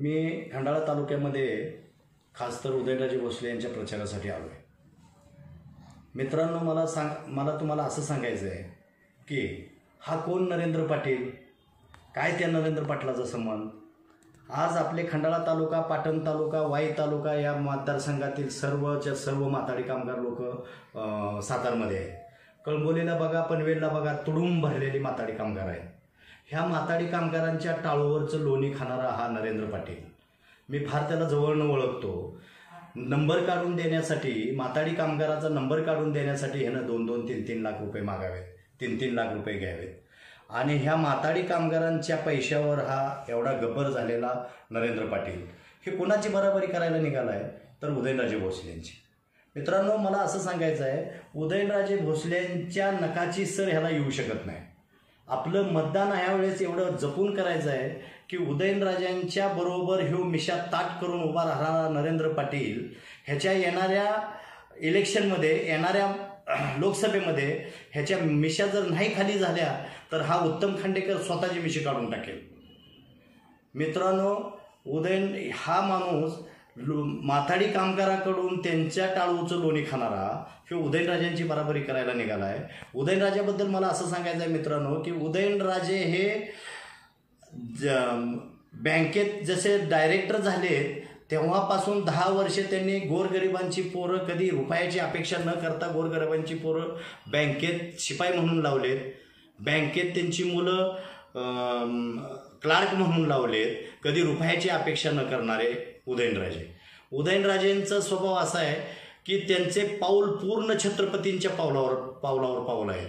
मी खंडाळा तालुक्यामध्ये खास तर उदयनराजे भोसले यांच्या प्रचारासाठी आलो आहे. मित्रांनो, मला तुम्हाला असं सांगायचं आहे की हा कोण नरेंद्र पाटील, काय त्या नरेंद्र पाटलाचा संबंध. आज आपले खंडाळा तालुका, पाटण तालुका, वाई तालुका या मतदारसंघातील सर्वच्या सर्व माथाडी कामगार लोक सातारमध्ये आहेत. कळंबोलीला बघा, पनवेलला बघा, तुडूंब भरलेली माथाडी कामगार आहेत. ह्या माथाडी कामगारांच्या टाळूवरचं लोणी खाणारा हा नरेंद्र पाटील. मी फार त्याला जवळनं ओळखतो. नंबर काढून देण्यासाठी, माथाडी कामगाराचा नंबर काढून देण्यासाठी ह्यानं 2-2, 3-3 लाख रुपये मागावेत, 3-3 लाख रुपये घ्यावेत. आणि ह्या माथाडी कामगारांच्या पैशावर हा एवढा गब्बर झालेला नरेंद्र पाटील हे कोणाची बराबरी करायला निघाला आहे, तर उदयनराजे भोसलेंची. मित्रांनो, मला असं सांगायचं आहे, उदयनराजे भोसलेंच्या नकाची सर ह्याला येऊ शकत नाही. आपलं मतदान ह्यावेळेस एवढं जपून करायचं आहे की उदयनराजेंच्या बरोबर ह्यो मिशा ताट करून उभा राहणारा नरेंद्र पाटील ह्याच्या येणाऱ्या इलेक्शनमध्ये, येणाऱ्या लोकसभेमध्ये ह्याच्या मिशा जर नाही खाली झाल्या तर हा उत्तम खांडेकर स्वतःची मिशी काढून टाकेल. मित्रांनो, हा माणूस माथाडी कामगाराकडून त्यांच्या टाळूचं लोणी खाणारा हे उदयनराजेंची बराबरी करायला निघाला आहे. उदयनराजेबद्दल मला असं सांगायचं आहे मित्रांनो की उदयनराजे हे बँकेत जसे डायरेक्टर झाले तेव्हापासून 10 वर्षे त्यांनी गोरगरिबांची पोरं, कधी रुपयाची अपेक्षा न करता गोरगरिबांची पोरं बँकेत शिपाई म्हणून लावलेत. बँकेत त्यांची मुलं क्लार्क म्हणून लावलेत, कधी रुपयाची अपेक्षा न करणारे उदयनराजेंचा स्वभाव असा आहे की त्यांचे पाऊल पूर्ण छत्रपतींच्या पावलावर आहे.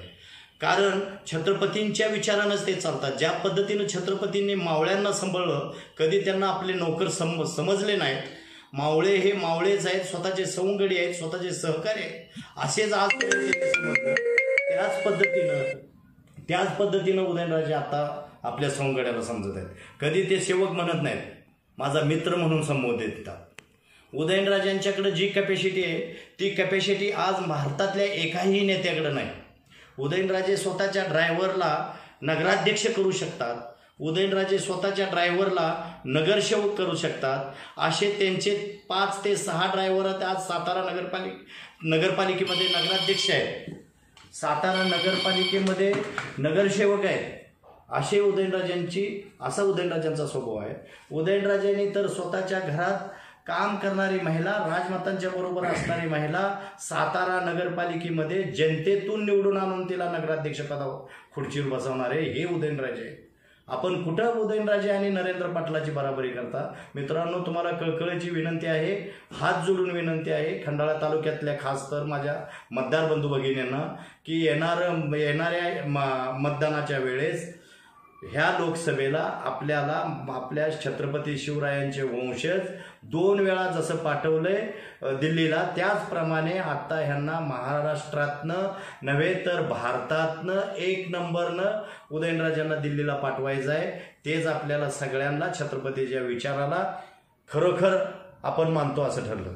कारण छत्रपतींच्या विचारानंच ते चालतात. ज्या पद्धतीनं छत्रपतींनी मावळ्यांना सांभाळलं, कधी त्यांना आपले नोकर समजले नाहीत. मावळे हे मावळेच आहेत, स्वतःचे सवंगडी आहेत, स्वतःचे सहकारी आहेत, असेच आजपर्यंत. त्याच पद्धतीनं उदयनराजे आता आपल्या सवंगड्याला समजत आहेत. कधी ते सेवक म्हणत नाहीत, माझा मित्र म्हणून संबोधित देतात. उदयनराजेंच्याकडे जी कॅपॅसिटी आहे ती कॅपॅसिटी आज भारतातल्या एकाही नेत्याकडे नाही. उदयनराजे स्वतःच्या ड्रायव्हरला नगराध्यक्ष करू शकतात, उदयनराजे स्वतःच्या ड्रायव्हरला नगरसेवक करू शकतात. असे त्यांचे 5 ते 6 ड्रायव्हर आज सातारा नगरपालिकेमध्ये नगराध्यक्ष आहेत, सातारा नगरपालिकेमध्ये नगरसेवक आहेत. असा उदयनराजेंचा स्वभाव आहे. उदयनराजेंनी तर स्वतःच्या घरात काम करणारी महिला, राजमातांच्या बरोबर असणारी महिला सातारा नगरपालिकेमध्ये जनतेतून निवडून आणून तिला नगराध्यक्ष पदावर खुर्चीवर बसवणारे हे उदयनराजे. आपण कुठं उदयनराजे आणि नरेंद्र पाटलाची बराबरी करता? मित्रांनो, तुम्हाला कळकळीची विनंती आहे, हात जोडून विनंती आहे खंडाळा तालुक्यातल्या खास तर माझ्या मतदार बंधू भगिनींना की येणाऱ्या मतदानाच्या वेळेस ह्या लोकसभेला आपल्या छत्रपती शिवरायांचे वंशज 2 वेळा जसं पाठवलंय दिल्लीला, त्याचप्रमाणे आता ह्यांना महाराष्ट्रातनं नव्हे तर भारतातनं 1 नंबरनं उदयनराजेंना दिल्लीला पाठवायचं आहे. तेच आपल्याला सगळ्यांना छत्रपतीच्या विचाराला खरोखर आपण मानतो असं ठरलं.